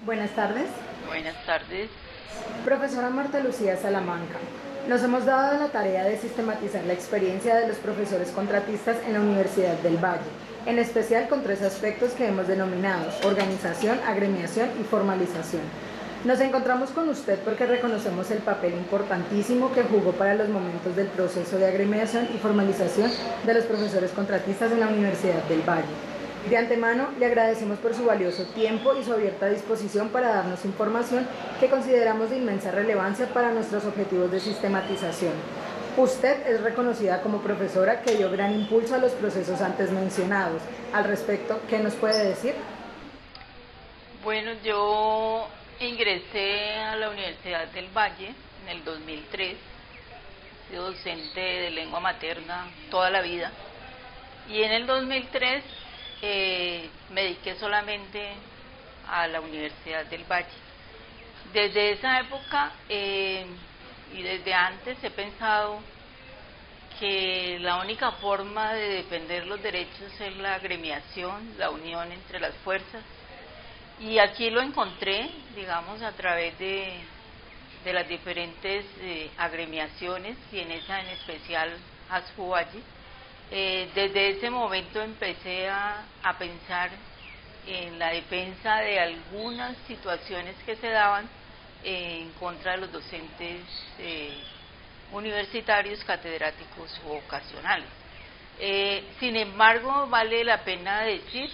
Buenas tardes. Buenas tardes. Profesora Marta Lucía Salamanca, nos hemos dado la tarea de sistematizar la experiencia de los profesores contratistas en la Universidad del Valle, en especial con tres aspectos que hemos denominado: organización, agremiación y formalización. Nos encontramos con usted porque reconocemos el papel importantísimo que jugó para los momentos del proceso de agremiación y formalización de los profesores contratistas en la Universidad del Valle. De antemano, le agradecemos por su valioso tiempo y su abierta disposición para darnos información que consideramos de inmensa relevancia para nuestros objetivos de sistematización. Usted es reconocida como profesora que dio gran impulso a los procesos antes mencionados. Al respecto, ¿qué nos puede decir? Bueno, yo ingresé a la Universidad del Valle en el 2003. He sido docente de lengua materna toda la vida. Y en el 2003 me dediqué solamente a la Universidad del Valle. Desde esa época y desde antes he pensado que la única forma de defender los derechos es la agremiación, la unión entre las fuerzas. Y aquí lo encontré, digamos, a través de las diferentes agremiaciones, y en esa en especial ASFUVALLE. Desde ese momento empecé a pensar en la defensa de algunas situaciones que se daban en contra de los docentes universitarios, catedráticos u ocasionales. Sin embargo, vale la pena decir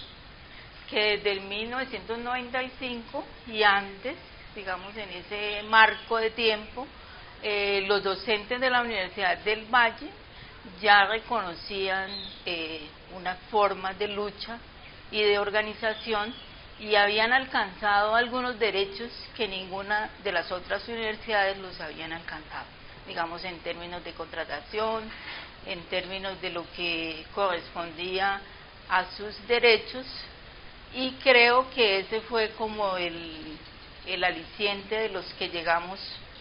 que desde el 1995 y antes, digamos en ese marco de tiempo, los docentes de la Universidad del Valle ya reconocían unas formas de lucha y de organización, y habían alcanzado algunos derechos que ninguna de las otras universidades los habían alcanzado, digamos en términos de contratación, en términos de lo que correspondía a sus derechos. Y creo que ese fue como el aliciente de los que llegamos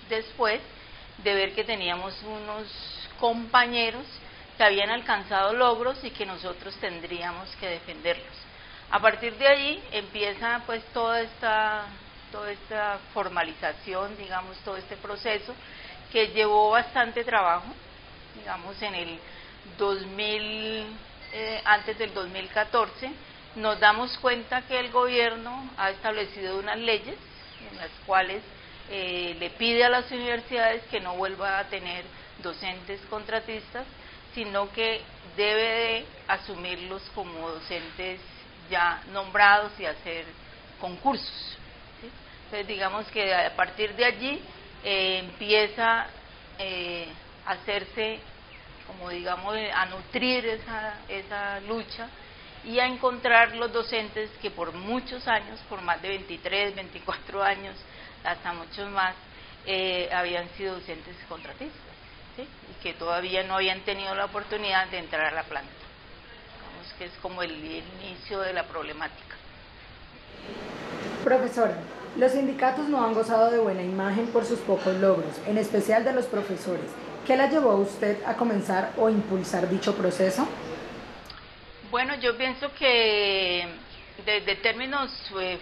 después, de ver que teníamos unos compañeros que habían alcanzado logros y que nosotros tendríamos que defenderlos. A partir de allí empieza pues toda esta formalización, digamos, todo este proceso que llevó bastante trabajo, digamos en el 2000, antes del 2014, nos damos cuenta que el gobierno ha establecido unas leyes en las cuales le pide a las universidades que no vuelva a tener docentes contratistas, sino que debe de asumirlos como docentes ya nombrados y hacer concursos, ¿sí? Entonces digamos que a partir de allí empieza a hacerse, como digamos, a nutrir esa lucha y a encontrar los docentes que por muchos años, por más de 23, 24 años, hasta muchos más, habían sido docentes contratistas, ¿sí? Y que todavía no habían tenido la oportunidad de entrar a la planta. Digamos que es como el inicio de la problemática. Profesora, los sindicatos no han gozado de buena imagen por sus pocos logros, en especial de los profesores. ¿Qué la llevó a usted a comenzar o impulsar dicho proceso? Bueno, yo pienso que desde términos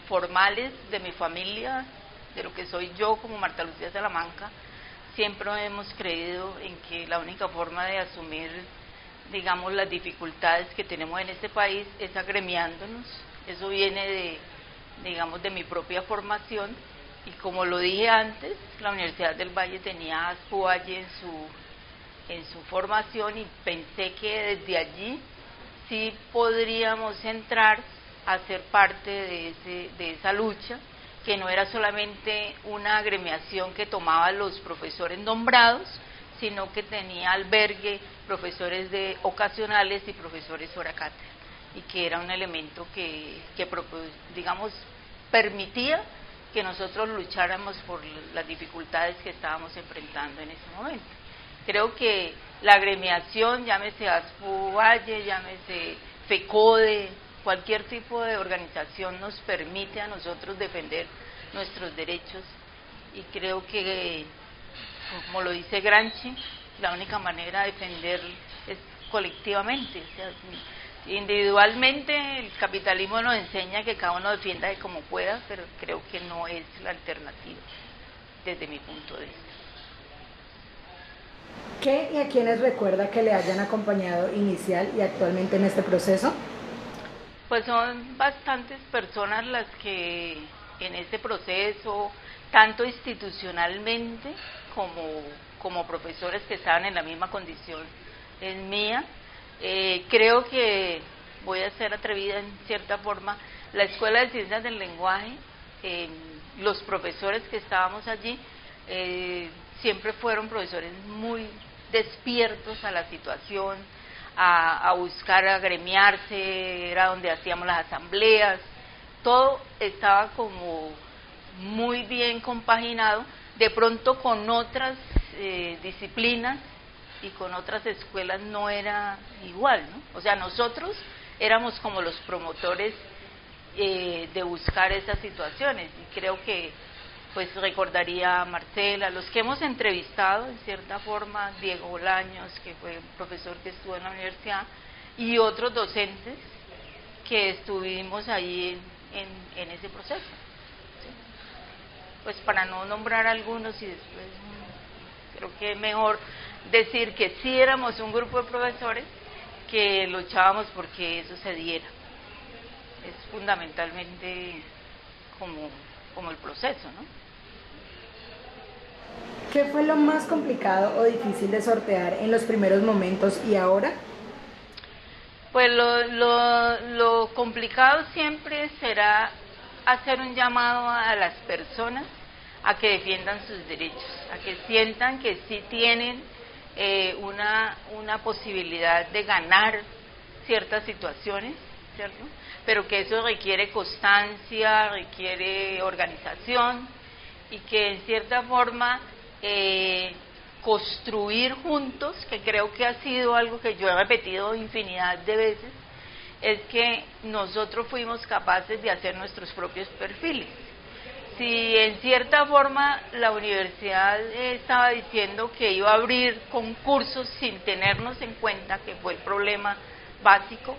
formales de mi familia, de lo que soy yo como Marta Lucía Salamanca, siempre hemos creído en que la única forma de asumir, digamos, las dificultades que tenemos en este país es agremiándonos. Eso viene digamos, de mi propia formación, y como lo dije antes, la Universidad del Valle tenía ASFUVALLE en su formación, y pensé que desde allí sí podríamos entrar a ser parte de esa lucha, que no era solamente una agremiación que tomaba los profesores nombrados, sino que tenía albergue profesores ocasionales y profesores hora cátedra, y que era un elemento que digamos, permitía que nosotros lucháramos por las dificultades que estábamos enfrentando en ese momento. Creo que la agremiación, llámese ASFUVALLE, llámese FECODE, cualquier tipo de organización nos permite a nosotros defender nuestros derechos, y creo que, como lo dice Gramsci, la única manera de defender es colectivamente. O sea, Individualmente el capitalismo nos enseña que cada uno defienda de como pueda, pero creo que no es la alternativa desde mi punto de vista. ¿Qué y a quiénes recuerda que le hayan acompañado inicial y actualmente en este proceso? Pues son bastantes personas las que en este proceso, tanto institucionalmente como profesores que estaban en la misma condición en mía. Creo que voy a ser atrevida en cierta forma. La Escuela de Ciencias del Lenguaje, los profesores que estábamos allí, siempre fueron profesores muy despiertos a la situación, a buscar agremiarse, era donde hacíamos las asambleas, todo estaba como muy bien compaginado, de pronto con otras disciplinas y con otras escuelas no era igual, ¿no? O sea, nosotros éramos como los promotores de buscar esas situaciones, y creo que pues recordaría a Marcela, los que hemos entrevistado en cierta forma, Diego Bolaños, que fue un profesor que estuvo en la universidad, y otros docentes que estuvimos ahí en ese proceso, ¿sí? Pues para no nombrar algunos y después creo que es mejor decir que sí éramos un grupo de profesores que luchábamos porque eso se diera. Es fundamentalmente como el proceso, ¿no? ¿Qué fue lo más complicado o difícil de sortear en los primeros momentos y ahora? Pues lo complicado siempre será hacer un llamado a las personas a que defiendan sus derechos, a que sientan que sí tienen una posibilidad de ganar ciertas situaciones, ¿cierto? Pero que eso requiere constancia, requiere organización, y que en cierta forma construir juntos, que creo que ha sido algo que yo he repetido infinidad de veces, es que nosotros fuimos capaces de hacer nuestros propios perfiles. Si en cierta forma la universidad estaba diciendo que iba a abrir concursos sin tenernos en cuenta, que fue el problema básico,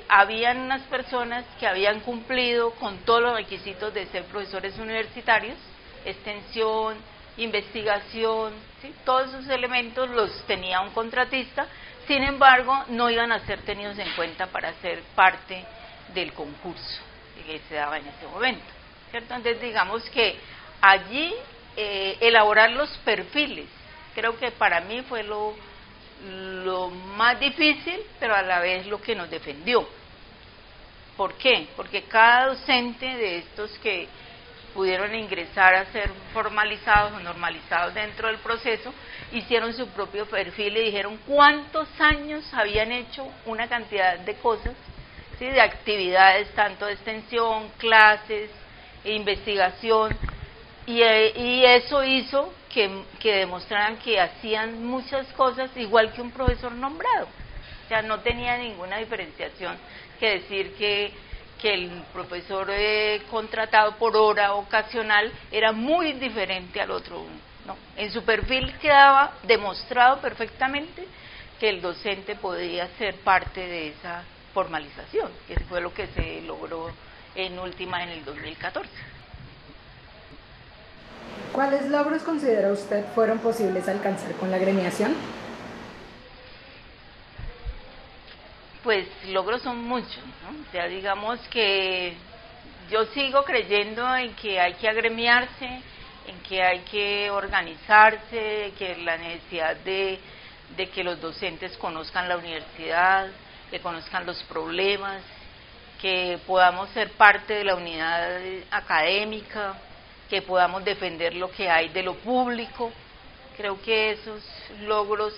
habían unas personas que habían cumplido con todos los requisitos de ser profesores universitarios, extensión, investigación, ¿sí? Todos esos elementos los tenía un contratista, sin embargo no iban a ser tenidos en cuenta para ser parte del concurso que se daba en ese momento, ¿cierto? Entonces digamos que allí elaborar los perfiles, creo que para mí fue lo más difícil, pero a la vez lo que nos defendió. ¿Por qué? Porque cada docente de estos que pudieron ingresar a ser formalizados o normalizados dentro del proceso, hicieron su propio perfil y dijeron cuántos años habían hecho una cantidad de cosas, ¿sí? De actividades tanto de extensión, clases, investigación, y eso hizo que demostraran que hacían muchas cosas igual que un profesor nombrado. O sea, no tenía ninguna diferenciación que decir que el profesor contratado por hora ocasional era muy diferente al otro, ¿no? En su perfil quedaba demostrado perfectamente que el docente podía ser parte de esa formalización, que fue lo que se logró en última en el 2014. ¿Cuáles logros considera usted fueron posibles alcanzar con la agremiación? Pues logros son muchos, ¿no? O sea, digamos que yo sigo creyendo en que hay que agremiarse, en que hay que organizarse, que la necesidad de que los docentes conozcan la universidad, que conozcan los problemas, que podamos ser parte de la unidad académica, que podamos defender lo que hay de lo público. Creo que esos logros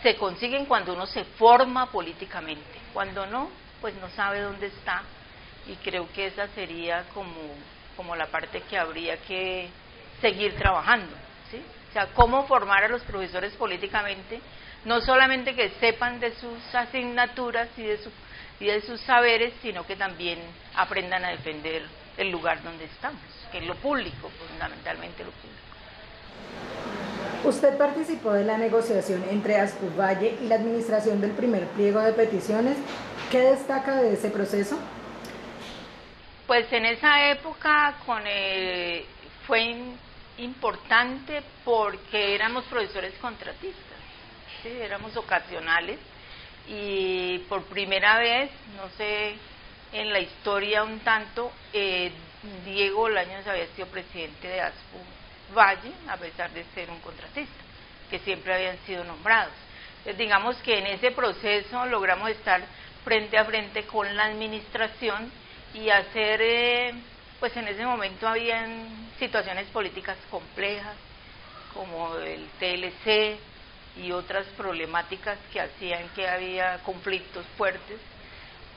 se consiguen cuando uno se forma políticamente, cuando no, pues no sabe dónde está, y creo que esa sería como la parte que habría que seguir trabajando, ¿sí? O sea, cómo formar a los profesores políticamente, no solamente que sepan de sus asignaturas y de sus saberes, sino que también aprendan a defender el lugar donde estamos, que es lo público, fundamentalmente lo público. Usted participó de la negociación entre Ascovalle y la administración del primer pliego de peticiones. ¿Qué destaca de ese proceso? Pues en esa época fue importante porque éramos profesores contratistas, ¿sí? Éramos ocasionales y por primera vez, no sé, en la historia un tanto, Diego Bolaños había sido presidente de ASPU Valle, a pesar de ser un contratista, que siempre habían sido nombrados. Entonces, digamos que en ese proceso logramos estar frente a frente con la administración y hacer, pues en ese momento habían situaciones políticas complejas, como el TLC y otras problemáticas que hacían que había conflictos fuertes,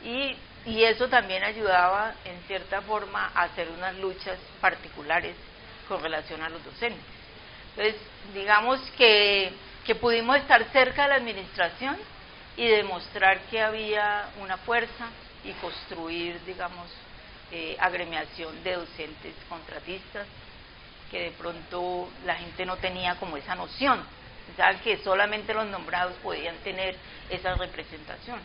y eso también ayudaba en cierta forma a hacer unas luchas particulares con relación a los docentes. Entonces, digamos que pudimos estar cerca de la administración y demostrar que había una fuerza y construir, digamos, agremiación de docentes contratistas, que de pronto la gente no tenía como esa noción, pensaban que solamente los nombrados podían tener esa representación.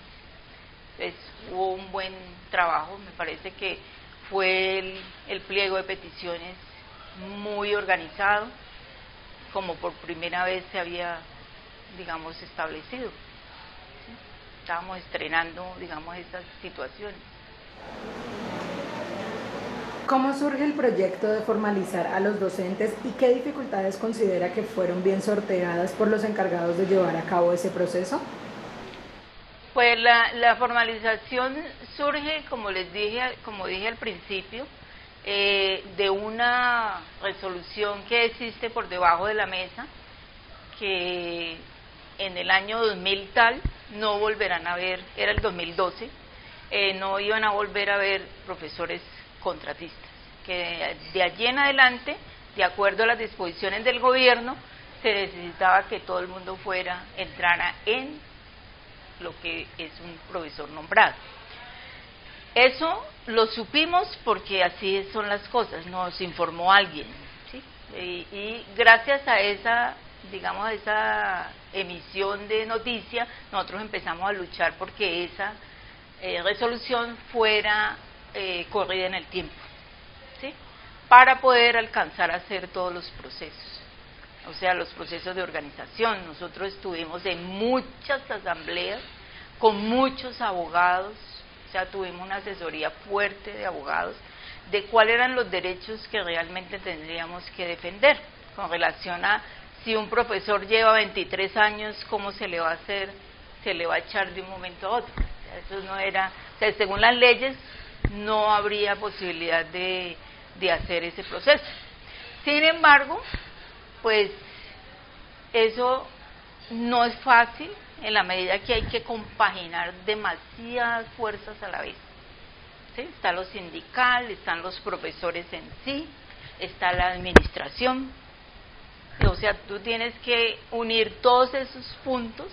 Entonces hubo un buen trabajo, me parece que fue el pliego de peticiones muy organizado, como por primera vez se había, digamos, establecido. ¿Sí? Estábamos estrenando, digamos, esas situaciones. ¿Cómo surge el proyecto de formalizar a los docentes y qué dificultades considera que fueron bien sorteadas por los encargados de llevar a cabo ese proceso? Pues la formalización surge, como dije al principio, de una resolución que existe por debajo de la mesa, que en el año 2000 tal no volverán a haber, era el 2012, no iban a volver a haber profesores contratistas, que de allí en adelante, de acuerdo a las disposiciones del gobierno, se necesitaba que todo el mundo entrara en lo que es un profesor nombrado. Eso lo supimos porque así son las cosas, nos informó alguien, ¿sí? Y gracias a esa, digamos, a esa emisión de noticia, nosotros empezamos a luchar porque esa resolución fuera corrida en el tiempo, ¿sí? Para poder alcanzar a hacer todos los procesos, o sea, los procesos de organización. Nosotros estuvimos en muchas asambleas con muchos abogados, o sea, tuvimos una asesoría fuerte de abogados de cuáles eran los derechos que realmente tendríamos que defender con relación a si un profesor lleva 23 años, ¿cómo se le va a hacer? Se le va a echar de un momento a otro. Eso no era, o sea, según las leyes no habría posibilidad de hacer ese proceso. Sin embargo, pues eso no es fácil en la medida que hay que compaginar demasiadas fuerzas a la vez, ¿sí? Está lo sindical, están los profesores en sí, está la administración, o sea, tú tienes que unir todos esos puntos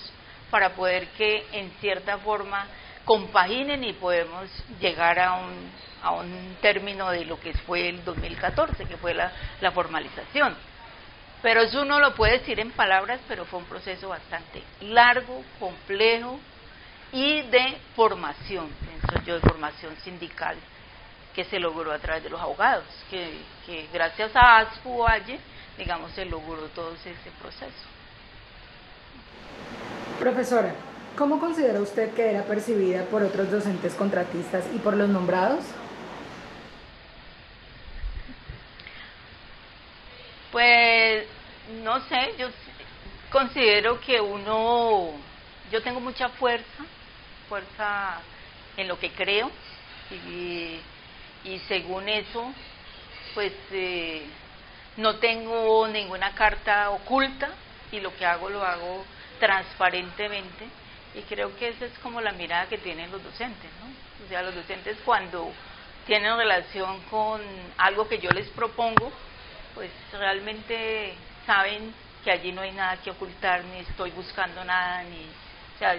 para poder que en cierta forma compaginen y podemos llegar a un término de lo que fue el 2014, que fue la formalización. Pero eso uno lo puede decir en palabras, pero fue un proceso bastante largo, complejo y de formación, pienso yo, de formación sindical que se logró a través de los abogados, que gracias a ASPU Valle, digamos, se logró todo ese proceso. Profesora, ¿cómo considera usted que era percibida por otros docentes contratistas y por los nombrados? Pues, no sé, yo considero que yo tengo mucha fuerza en lo que creo, y según eso, pues no tengo ninguna carta oculta, y lo que hago lo hago transparentemente, y creo que esa es como la mirada que tienen los docentes, ¿no? O sea, los docentes cuando tienen relación con algo que yo les propongo, pues realmente saben que allí no hay nada que ocultar, ni estoy buscando nada, o sea,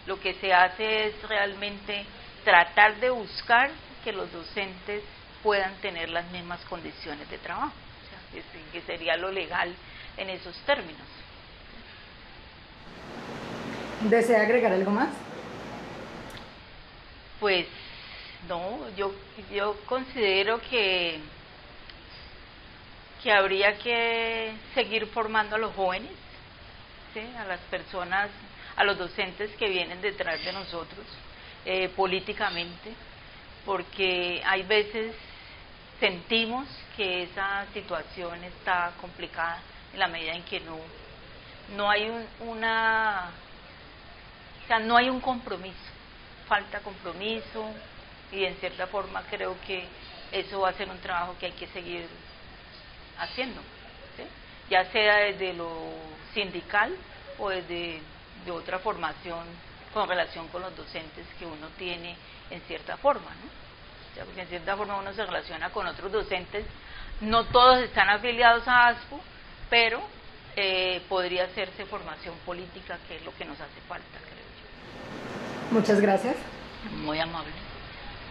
lo que se hace es realmente tratar de buscar que los docentes puedan tener las mismas condiciones de trabajo, o sea, que sería lo legal en esos términos. ¿Desea agregar algo más? Pues no, yo considero que habría que seguir formando a los jóvenes, ¿sí? A las personas, a los docentes que vienen detrás de nosotros, políticamente, porque hay veces sentimos que esa situación está complicada en la medida en que no hay no hay un compromiso, falta compromiso, y en cierta forma creo que eso va a ser un trabajo que hay que seguir haciendo, ¿sí? Ya sea desde lo sindical o desde de otra formación con relación con los docentes que uno tiene en cierta forma, ¿no? O sea, porque en cierta forma uno se relaciona con otros docentes, no todos están afiliados a ASPO, pero podría hacerse formación política, que es lo que nos hace falta, creo yo. Muchas gracias. Muy amable.